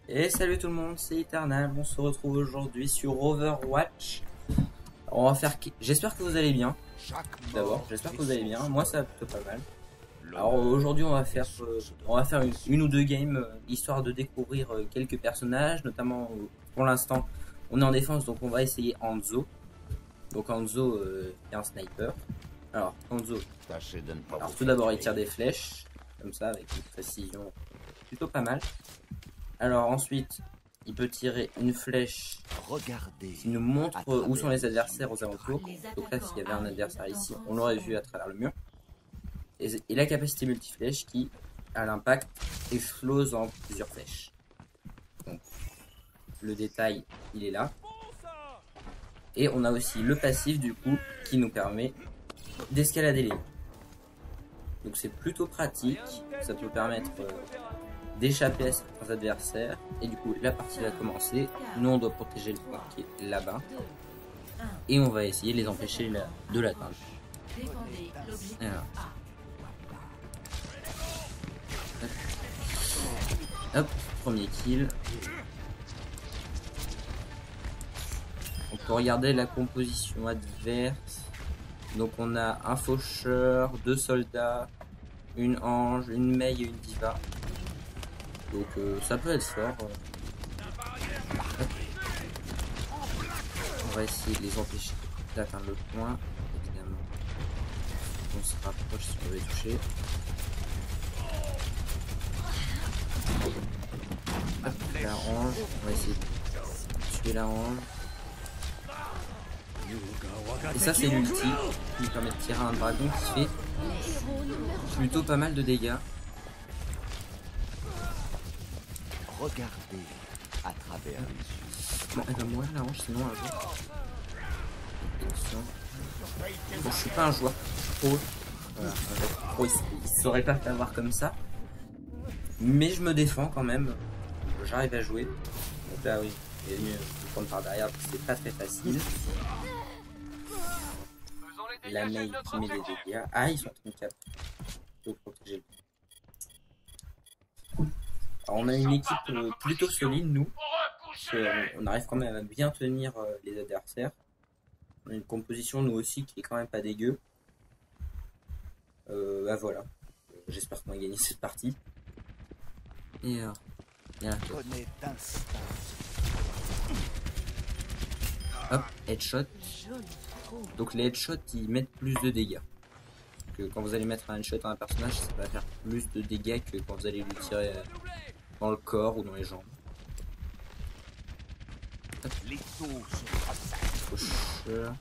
Et salut tout le monde, c'est Eternal. On se retrouve aujourd'hui sur Overwatch. On va faire. J'espère que vous allez bien. D'abord, j'espère que vous allez bien. Moi, ça va plutôt pas mal. Alors aujourd'hui, on va faire une ou deux games histoire de découvrir quelques personnages, notamment pour l'instant, on est en défense, donc on va essayer Hanzo. Donc Hanzo est un sniper. Alors Hanzo. Alors tout d'abord, il tire des flèches comme ça avec une précision plutôt pas mal. Alors ensuite, il peut tirer une flèche qui nous montre où sont les adversaires aux alentours. Donc là, s'il y avait un adversaire ici, on l'aurait vu à travers le mur. Et la capacité multiflèche qui, à l'impact, explose en plusieurs flèches. Donc, le détail, il est là. Et on a aussi le passif, du coup, qui nous permet d'escalader les lignes. Donc c'est plutôt pratique. Ça peut permettre d'échapper à certains adversaires. Et du coup, la partie va commencer. Nous, on doit protéger le point qui est là-bas. Et on va essayer de les empêcher de l'atteindre. Hop, premier kill. On peut regarder la composition adverse. Donc on a un faucheur, deux soldats, une ange, une Mei et une diva. Donc ça peut être fort. On va essayer de les empêcher d'atteindre le point. Évidemment, on se rapproche si on veut les toucher. Hop, la ange, on va essayer de tuer la ange. Et ça c'est l'ulti qui permet de tirer un dragon qui fait plutôt pas mal de dégâts. Regardez à travers les yeux. Bon, elle va mourir la hanche sinon un jour. Bon, je suis pas un joueur pro. Voilà, pro, il saurait pas t'avoir comme ça. Mais je me défends quand même. J'arrive à jouer. Donc là oui, il est mieux de prendre par derrière parce que c'est pas très facile. La Mei qui met des dégâts. Ah, ils sont en train de protéger le point. Alors on a une équipe plutôt solide nous. On arrive quand même à bien tenir les adversaires. On a une composition nous aussi qui est quand même pas dégueu. Bah voilà. J'espère qu'on va gagner cette partie. Et là. Hop, headshot. Donc les headshots ils mettent plus de dégâts. Que quand vous allez mettre un headshot à un personnage, ça va faire plus de dégâts que quand vous allez lui tirer dans le corps ou dans les jambes. Faucheur.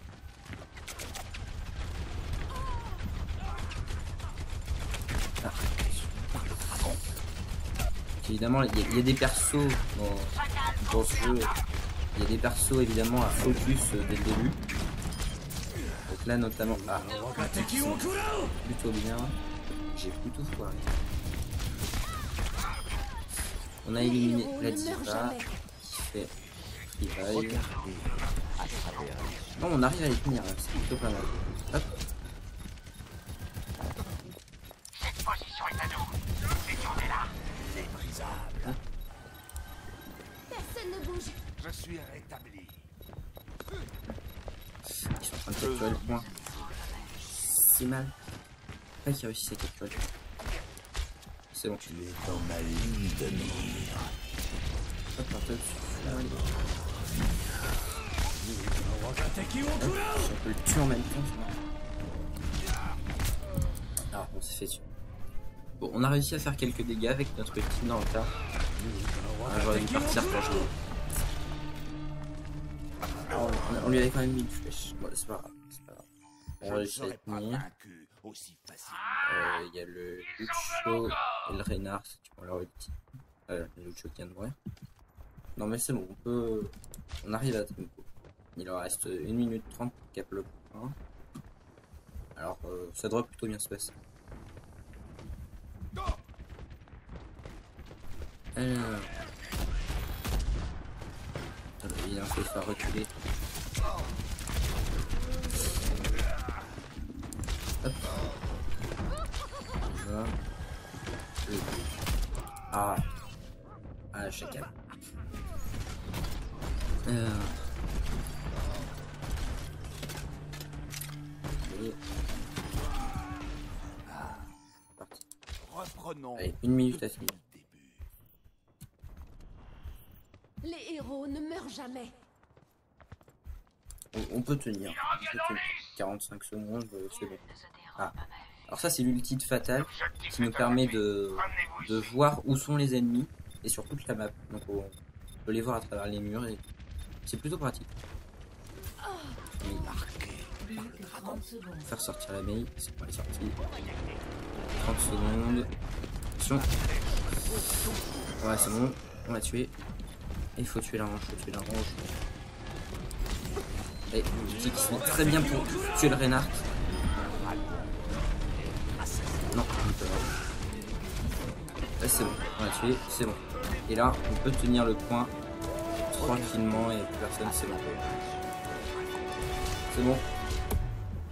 Ah. Évidemment, il y a des persos dans ce jeu. Il y a des persos évidemment à focus dès le début. Donc là notamment, plutôt bien. J'ai plutôt foiré. On a éliminé la diva qui fait revive. Non, on arrive à les tenir là, c'est plutôt pas mal. Hop. Cette position est à nous. Détournez-la. Méprisable. Personne ne bouge. Je suis rétabli. Ils sont en train de capturer le point. C'est mal. Pas qu'ils réussissent à capturer le point. C'est bon. Tu es dans ma ligne de mire. Hop, un peu dessus. Hop, si on peut le tuer en même temps, c'est bon. Alors, on s'est fait tuer. Bon, on a réussi à faire quelques dégâts avec notre ulti dans le tas. J'aurais dû partir quand je l'ai. On lui avait quand même mis une flèche. Bon, c'est pas grave. C'est pas grave. On réussit à tenir. Il y a le Lucio et le Reynard, si tu prends leur ulti. Le Lucio qui vient de mourir. Non mais c'est bon, on arrive à tenir. Il en reste 1 minute 30 pour cap le point. Alors ça devrait plutôt bien se passer. Alors... il a un peu fait reculer. Hop. Voilà. Ah, chacal. Parti. Reprenons. Allez, 1 minute à finir. Les héros ne meurent jamais. On peut tenir. On peut tenir. 45 secondes, c'est bon. Ah. Alors ça c'est l'ulti de Fatal qui nous permet de voir où sont les ennemis et sur toute la map. Donc on peut les voir à travers les murs et c'est plutôt pratique. Faire sortir la mail, c'est bon, elle est sortie. 30 secondes. Attention. Ouais c'est bon, on l'a tué. Et il faut tuer la range, Et l'ulti qui se met très bien pour tuer le Reinhardt. Non, là c'est bon, on l'a tué, c'est bon. Et là, on peut tenir le point tranquillement et plus personne, c'est bon. C'est bon.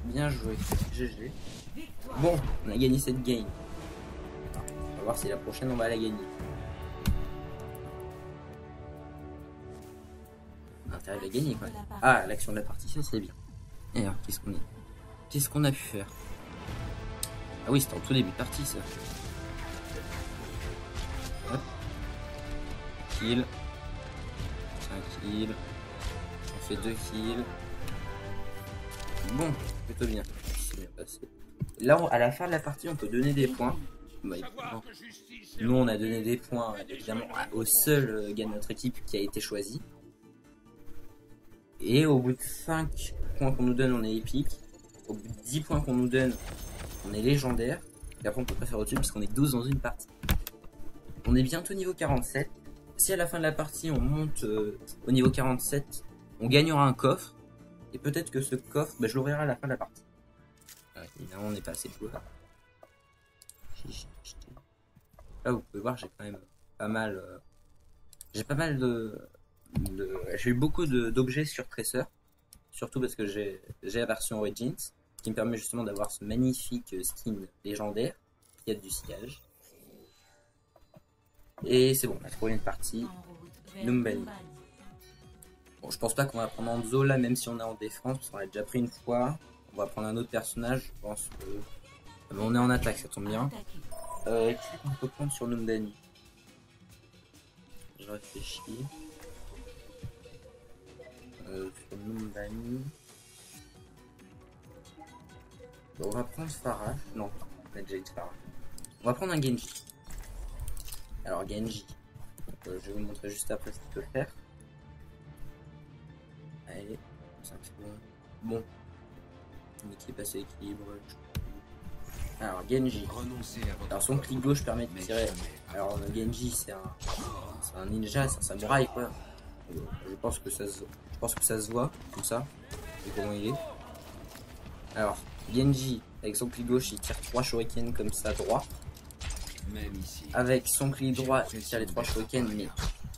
Bien joué, GG. Bon, on a gagné cette game. On va voir si la prochaine on va la gagner. On a intérêt à la gagner quoi. Ah, l'action de la partie, ça c'est bien. Et alors, qu'est-ce qu'on a pu faire? Ah oui, c'était en tout début de partie ça. Hop. Kill. 5 kills. On fait 2 kills. Bon, plutôt bien. C'est bien passé. Là, à la fin de la partie, on peut donner des points. Bah, évidemment. Nous, on a donné des points, évidemment, au seul gars de notre équipe qui a été choisi. Et au bout de 5 points qu'on nous donne, on est épique. Au bout de 10 points qu'on nous donne, on est légendaire. Et après on peut pas faire au-dessus puisqu'on est 12 dans une partie. On est bientôt niveau 47. Si à la fin de la partie on monte au niveau 47, on gagnera un coffre. Et peut-être que ce coffre, bah, je l'ouvrirai à la fin de la partie. Ouais, évidemment on n'est pas assez de joueurs. Là vous pouvez voir j'ai quand même pas mal... j'ai pas mal j'ai eu beaucoup d'objets sur Tracer. Surtout parce que j'ai la version Origins. Qui me permet justement d'avoir ce magnifique skin légendaire qui a du sillage. Et c'est bon, on a trouvé une partie. Numbani. Bon, je pense pas qu'on va prendre Hanzo là, même si on est en défense, parce qu'on l'a déjà pris une fois. On va prendre un autre personnage, je pense que... on est en attaque, ça tombe bien. Qui on peut prendre sur Numbani? Je réfléchis. Sur Numbani... On va prendre Pharah. Non, on a déjà eu Pharah. On va prendre un Genji. Alors Genji, je vais vous montrer juste après ce qu'il peut faire. Allez, 5 secondes. Bon, une équipe assez équilibrée. Alors Genji. Alors son clic gauche permet de tirer. Alors Genji c'est un ninja, c'est un samouraï quoi. Je pense que ça se voit comme ça. Et comment il est. Alors Genji, avec son clic gauche, il tire 3 shurikens comme ça droit. Avec son clic droit, il tire les 3 shurikens, mais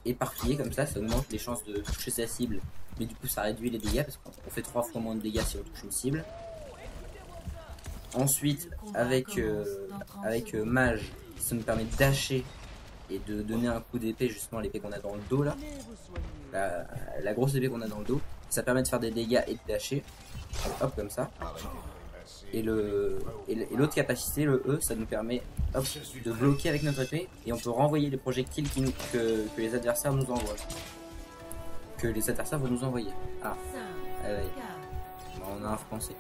éparpillés comme ça augmente les chances de toucher sa cible. Mais du coup, ça réduit les dégâts parce qu'on fait 3 fois moins de dégâts si on touche une cible. Ensuite, avec Mage, ça nous permet de dasher et de donner un coup d'épée, justement l'épée qu'on a dans le dos là. La grosse épée qu'on a dans le dos. Ça permet de faire des dégâts et de dasher. Hop, comme ça. Et l'autre capacité, le E, ça nous permet hop, de bloquer avec notre épée et on peut renvoyer les projectiles que les adversaires nous envoient. Que les adversaires vont nous envoyer. Ah, allez. Bon, on a un français.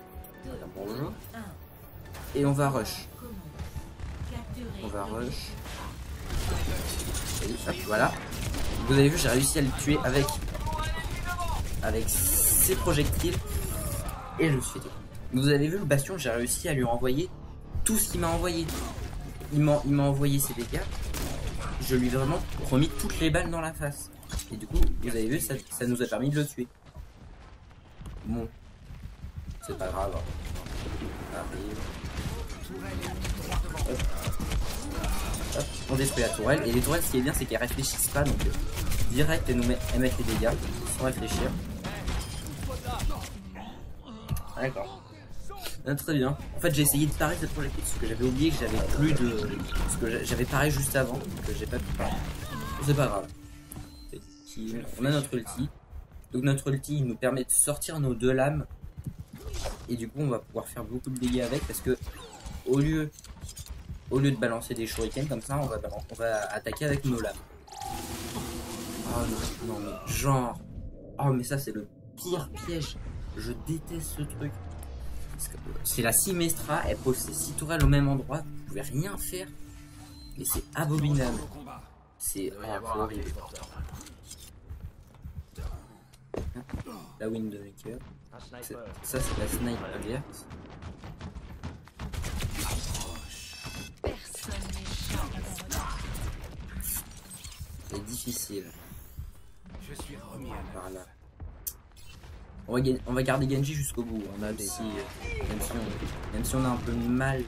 On va dire bonjour. Et on va rush. On va rush. Et hop, voilà. Vous avez vu, j'ai réussi à le tuer avec ses projectiles. Et je me suis fait. Vous avez vu le bastion, j'ai réussi à lui renvoyer tout ce qu'il m'a envoyé. Il m'a envoyé ses dégâts. Je lui ai vraiment remis toutes les balles dans la face. Et du coup, vous avez vu, ça nous a permis de le tuer. Bon, c'est pas grave. Arrive. Hop. Hop, on détruit la tourelle. Et les tourelles, ce qui est bien, c'est qu'elles réfléchissent pas. Donc, direct, elles mettent les dégâts sans réfléchir. D'accord. Ah, très bien. En fait, j'ai essayé de parer cette projectile parce que j'avais oublié que j'avais plus de. Parce que j'avais paré juste avant, que j'ai pas pu parer. C'est pas grave. On a notre ulti. Donc notre ulti il nous permet de sortir nos 2 lames. Et du coup on va pouvoir faire beaucoup de dégâts avec parce que au lieu de balancer des shurikens comme ça, on va attaquer avec nos lames. Oh non, mais genre... Oh mais ça c'est le pire piège. Je déteste ce truc. C'est la Symmetra, elle pose ses 6 tourelles au même endroit, vous pouvez rien faire. Mais c'est abominable. C'est horrible. La Windmaker. Ça c'est la snipe alerte. C'est difficile. Je suis remis à Voilà. On va garder Genji jusqu'au bout, hein, même si on a un peu de mal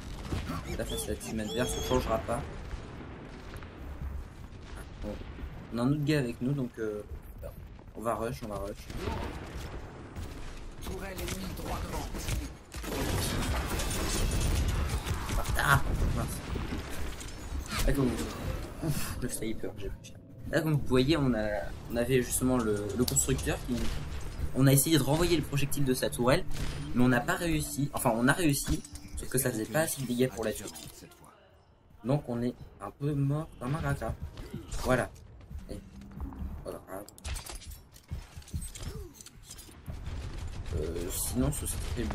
là, face à la team adverse, on changera pas. Bon. On a un autre gars avec nous, donc on va rush. tourelle ennemie droit devant. Ah mince. Là, comme ouf, le sniper, j'ai pris cher. Là comme vous voyez, on avait justement le constructeur qui... On a essayé de renvoyer le projectile de sa tourelle, mais on n'a pas réussi. Enfin, on a réussi, sauf que ça faisait pas assez de dégâts pour la tuer. Donc on est un peu mort dans ma rata. Voilà. Et voilà. Sinon, ce serait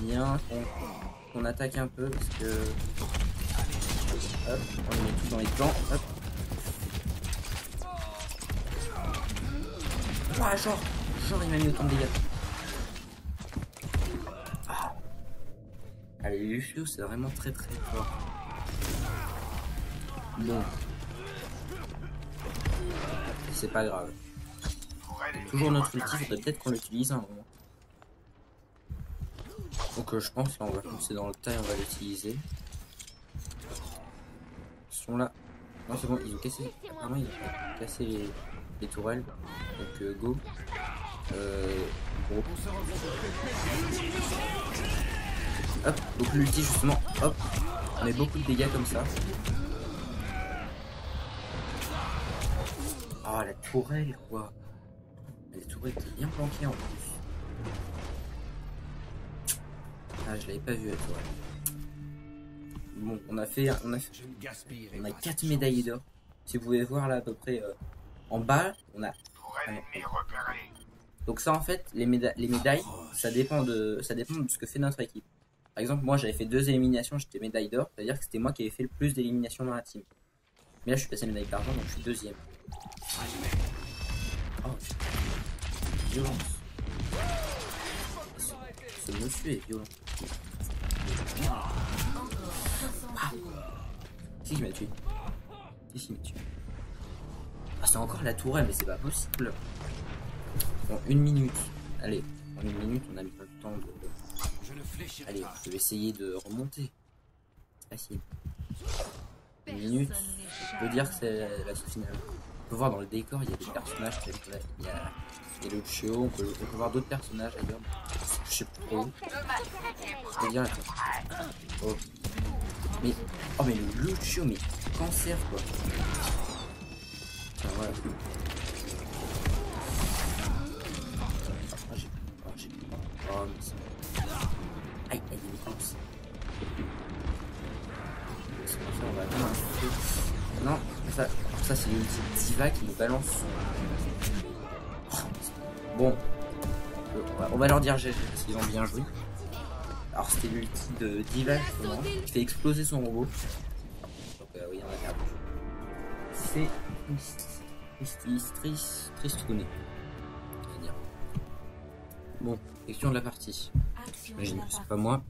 bien qu'on attaque un peu parce que... Hop, on les met tous dans les plans. Hop. Ah, genre il m'a mis autant de dégâts. Ah. Allez, Lucio, c'est vraiment très fort. Bon. C'est pas grave. Toujours notre ulti, faudrait peut-être qu'on l'utilise à un moment. Donc je pense là on va foncer dans le tas et on va l'utiliser. Ils sont là. Non c'est bon, ils ont cassé. Apparemment ils ont cassé les tourelles. Donc go. Gros. Hop, donc l'ulti justement, hop, on met beaucoup de dégâts comme ça. Ah la tourelle quoi. La tourelle était bien planquée en plus. Ah je l'avais pas vu la tourelle. Bon on a 4 médailles d'or. Si vous pouvez voir là à peu près en bas on a... Donc ça en fait les médailles ça dépend de ce que fait notre équipe. Par exemple moi j'avais fait 2 éliminations, j'étais médaille d'or, c'est à dire que c'était moi qui avais fait le plus d'éliminations dans la team. Mais là je suis passé médaille d'argent donc je suis 2ème. Oh violence. Ce monsieur est violent. Ah. Qui m'a tué? Qui m'a tué? Ah c'est encore la tourelle mais c'est pas possible. Bon, 1 minute. Allez, en 1 minute, on a mis le temps de... Allez, je vais essayer de remonter. C'est facile. 1 minute, je peux dire que c'est la finale. On peut voir dans le décor, il y a des personnages. Il y a Lucio, on peut voir d'autres personnages ailleurs. Je sais pas trop. Je vais dire attends. Oh. Mais, oh mais le Lucio, mais cancer quoi. Enfin, voilà. Oh, mais c'est... Aïe, aïe, il est course. On va attendre un peu. Non, ça c'est l'ulti Diva qui nous balance son... Bon. On va leur dire GG parce qu'ils ont bien joué. Alors c'était l'ulti de Diva justement, qui fait exploser son robot. Donc oui, on a perdu. C'est tristouné. Bon, question de la partie. J'imagine que c'est pas moi.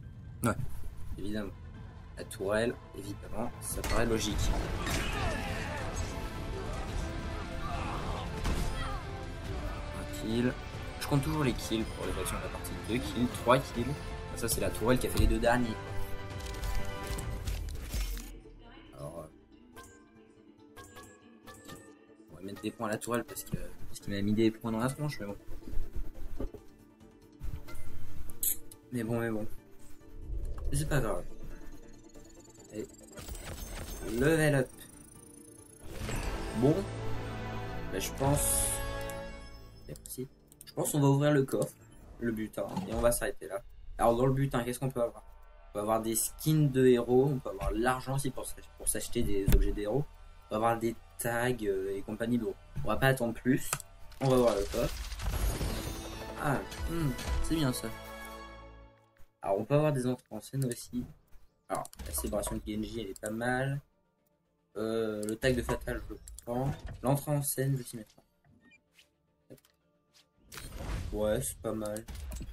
Ouais, évidemment. La tourelle, évidemment, ça paraît logique. Un kill. Je compte toujours les kills pour les actions de la partie. 2 kills, 3 kills. Ça c'est la tourelle qui a fait les 2 derniers. Alors, on va mettre des points à la tourelle parce qu'il m'a mis des points dans la tronche, mais bon. Mais bon. C'est pas grave. Et level up. Bon. Bah, je pense pense qu'on va ouvrir le coffre, le butin, et on va s'arrêter là. Alors dans le butin, qu'est-ce qu'on peut avoir? On peut avoir des skins de héros, on peut avoir de l'argent aussi pour s'acheter des objets de héros. On peut avoir des tags et compagnie. Bon, on va pas attendre plus. On va voir le coffre. Ah, c'est bien ça. Alors on peut avoir des entrées en scène aussi. Alors la célébration de Genji elle est pas mal. Le tag de Fatal je le prends. L'entrée en scène je vais s'y mettre. Ouais c'est pas mal.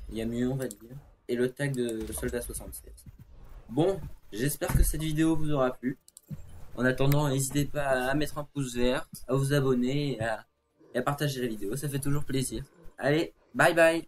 Il y a mieux on va dire. Et le tag de Soldat 67. Bon, j'espère que cette vidéo vous aura plu. En attendant, n'hésitez pas à mettre un pouce vert, à vous abonner et à partager la vidéo. Ça fait toujours plaisir. Allez, bye bye.